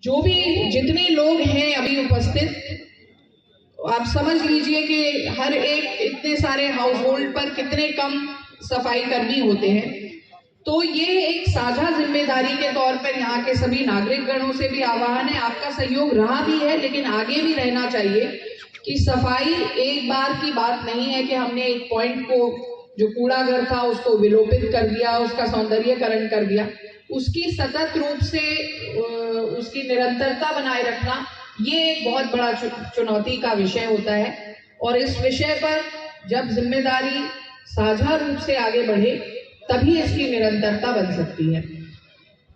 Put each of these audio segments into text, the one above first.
जो भी जितने लोग हैं अभी उपस्थित, आप समझ लीजिए कि हर एक इतने सारे हाउस होल्ड पर कितने कम सफाई कर्मी होते हैं। तो ये एक साझा जिम्मेदारी के तौर पर यहाँ के सभी नागरिक गणों से भी आह्वान है, आपका सहयोग रहा भी है लेकिन आगे भी रहना चाहिए कि सफाई एक बार की बात नहीं है कि हमने एक पॉइंट को जो कूड़ा घर था उसको विलोपित कर दिया, उसका सौंदर्यीकरण कर दिया। उसकी सतत रूप से उसकी निरंतरता बनाए रखना ये एक बहुत बड़ा चुनौती का विषय होता है और इस विषय पर जब जिम्मेदारी साझा रूप से आगे बढ़े तभी इसकी निरंतरता बन सकती है।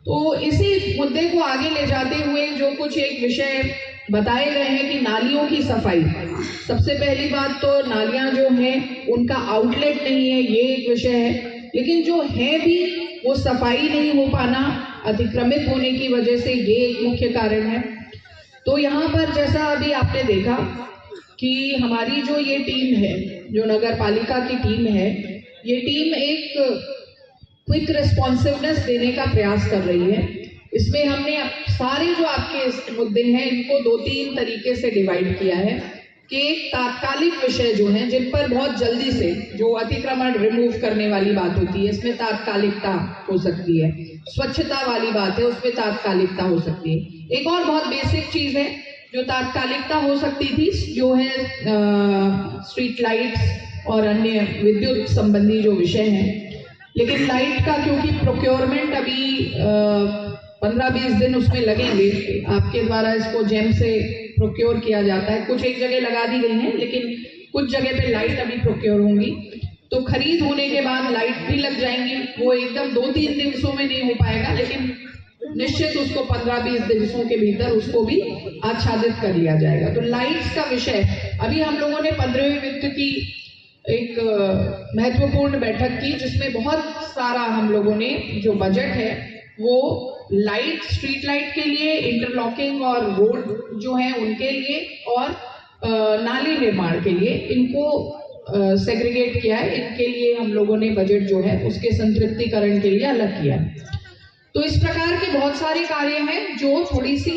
तो इसी मुद्दे को आगे ले जाते हुए जो कुछ एक विषय बताए गए हैं कि नालियों की सफाई, सबसे पहली बात तो नालियां जो हैं उनका आउटलेट नहीं है, ये एक विषय है, लेकिन जो है भी वो सफाई नहीं हो पाना, अतिक्रमित होने की वजह से, ये एक मुख्य कारण है। तो यहाँ पर जैसा अभी आपने देखा कि हमारी जो ये टीम है, जो नगर पालिका की टीम है, ये टीम एक क्विक रिस्पॉन्सिवनेस देने का प्रयास कर रही है। इसमें हमने सारे जो आपके मुद्दे हैं इनको 2-3 तरीके से डिवाइड किया है कि एक तात्कालिक विषय जो हैं जिन पर बहुत जल्दी से जो अतिक्रमण रिमूव करने वाली बात होती है इसमें तात्कालिकता हो सकती है, स्वच्छता वाली बात है उसमें तात्कालिकता हो सकती है। एक और बहुत बेसिक चीज है जो तात्कालिकता हो सकती थी, जो है स्ट्रीट लाइट्स और अन्य विद्युत संबंधी जो विषय हैं। लेकिन लाइट का क्योंकि प्रोक्योरमेंट अभी 15-20 दिन उसमें लगेंगे, आपके द्वारा इसको जेम से प्रोक्योर किया जाता है, कुछ एक जगह लगा दी गई हैं लेकिन कुछ जगह पे लाइट अभी प्रोक्योर होंगी, तो खरीद होने के बाद लाइट भी लग जाएंगी। वो एकदम 2-3 दिवसों में नहीं हो पाएगा लेकिन निश्चित उसको 15-20 दिवसों के भीतर उसको भी आच्छादित कर लिया जाएगा। तो लाइट्स का विषय अभी हम लोगों ने 15वें वित्त की एक महत्वपूर्ण बैठक की जिसमें बहुत सारा हम लोगों ने जो बजट है वो लाइट, स्ट्रीट लाइट के लिए, इंटरलॉकिंग और रोड जो है उनके लिए और नाले निर्माण के लिए इनको सेग्रीगेट किया है। इनके लिए हम लोगों ने बजट जो है उसके संतृप्तिकरण के लिए अलग किया है। तो इस प्रकार के बहुत सारे कार्य हैं जो थोड़ी सी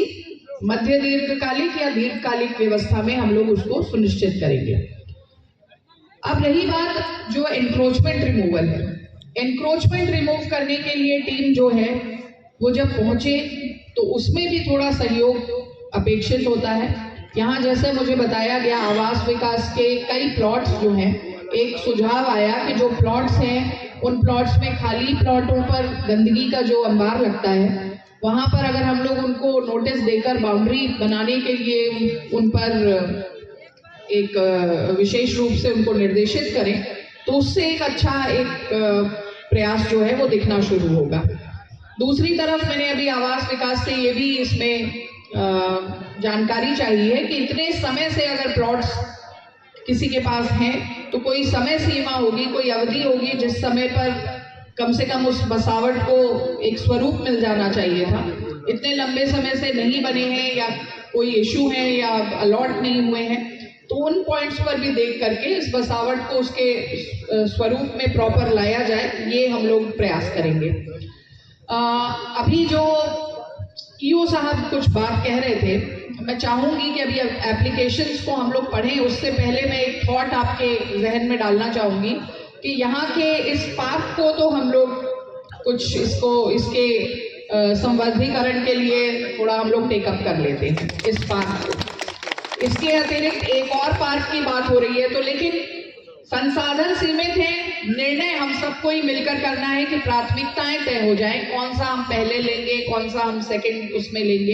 मध्य दीर्घकालिक या दीर्घकालिक व्यवस्था में हम लोग उसको सुनिश्चित करेंगे। अब रही बात जो एनक्रोचमेंट रिमूवल है, एनक्रोचमेंट रिमूव करने के लिए टीम जो है वो जब पहुंचे तो उसमें भी थोड़ा सहयोग अपेक्षित होता है। यहाँ जैसे मुझे बताया गया आवास विकास के कई प्लॉट्स जो हैं, एक सुझाव आया कि जो प्लॉट्स हैं उन प्लॉट्स में खाली प्लॉटों पर गंदगी का जो अंबार लगता है वहाँ पर अगर हम लोग उनको नोटिस देकर बाउंड्री बनाने के लिए उन पर एक विशेष रूप से उनको निर्देशित करें तो उससे एक अच्छा एक प्रयास जो है वो दिखना शुरू होगा। दूसरी तरफ मैंने अभी आवास विकास से ये भी इसमें जानकारी चाहिए कि इतने समय से अगर प्लॉट्स किसी के पास हैं तो कोई समय सीमा होगी, कोई अवधि होगी जिस समय पर कम से कम उस बसावट को एक स्वरूप मिल जाना चाहिए था। इतने लंबे समय से नहीं बने हैं या कोई इशू है या अलॉट नहीं हुए हैं तो उन पॉइंट्स पर भी देख करके इस बसावट को उसके स्वरूप में प्रॉपर लाया जाए, ये हम लोग प्रयास करेंगे। अभी जो ईओ साहब कुछ बात कह रहे थे, मैं चाहूंगी कि अभी एप्लीकेशंस को हम लोग पढ़ें उससे पहले मैं एक थॉट आपके जहन में डालना चाहूंगी कि यहाँ के इस पार्क को तो हम लोग कुछ इसके संवर्धीकरण के लिए थोड़ा हम लोग टेकअप कर लेते हैं इस पार्क को। इसके अतिरिक्त एक और पार्क की बात हो रही है तो लेकिन संसाधन सीमित है, निर्णय हम सबको ही मिलकर करना है कि प्राथमिकताएं तय हो जाएं, कौन सा हम पहले लेंगे, कौन सा हम सेकंड उसमें लेंगे।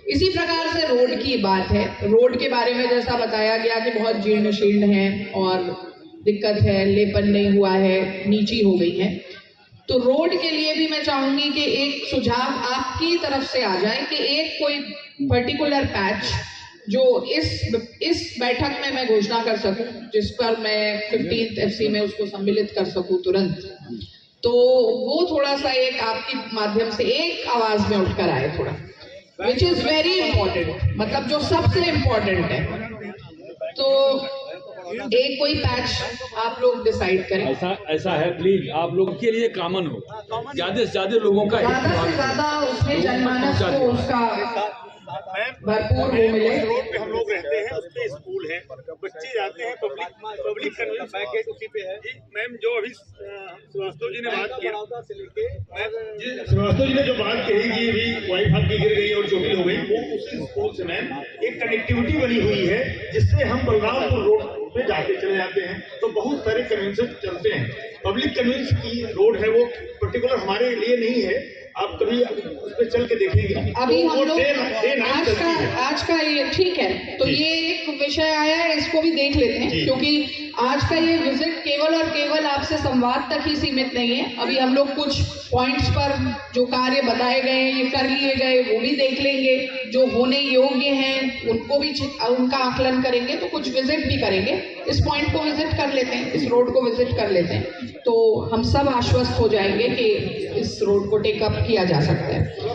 इसी प्रकार से रोड की बात है, रोड के बारे में जैसा बताया गया कि बहुत जीर्ण शीर्ण है और दिक्कत है, लेपन नहीं हुआ है, नीची हो गई है। तो रोड के लिए भी मैं चाहूंगी कि एक सुझाव आपकी तरफ से आ जाए कि एक कोई पर्टिकुलर पैच जो इस बैठक में मैं घोषणा कर सकूं, जिस पर मैं 15th FC में उसको सम्मिलित कर सकूं तुरंत, तो वो थोड़ा सा एक आपके माध्यम से एक आवाज में उठकर आए थोड़ा, विच इज वेरी इंपॉर्टेंट, मतलब जो सबसे इम्पोर्टेंट है। तो एक कोई पैच आप लोग डिसाइड करें। ऐसा है, प्लीज आप लोग के लिए कॉमन हो, ज्यादा से ज्यादा लोगों का ज्यादा से ज्यादा उसमें जनमानस को उसका भरपूर वो मिले। रोड पे हम लोग रहते हैं, उस पे स्कूल है, बच्चे जाते हैं, पब्लिक कन्वेंस बैक उसी पे है। मैम जो अभी श्रीवास्तव जी ने बात किया, श्रीवास्तव जी ने जो बात कही कि अभी वाइफ आपकी गिर गई और चोटिल हो गई, वो उसी स्कूल से मैम एक कनेक्टिविटी बनी हुई है, जिससे हम बलरामपुर रोड पे चले जाते हैं तो बहुत सारे कन्वेंशन चलते हैं। पब्लिक कन्वेंस की रोड है, वो पर्टिकुलर हमारे लिए नहीं है, आप कभी उस पर चल के देखेंगे। अभी हम लोग आज का ये ठीक है, तो ये एक विषय आया है, इसको भी देख लेते हैं, क्योंकि आज का ये विजिट केवल और केवल आपसे संवाद तक ही सीमित नहीं है। अभी हम लोग कुछ पॉइंट्स पर जो कार्य बताए गए हैं, ये कर लिए गए, वो भी देख लेंगे, जो होने योग्य हैं उनको भी उनका आकलन करेंगे, तो कुछ विजिट भी करेंगे। इस पॉइंट को विजिट कर लेते हैं, इस रोड को विजिट कर लेते हैं, तो हम सब आश्वस्त हो जाएंगे कि इस रोड को टेकअप किया जा सकता है।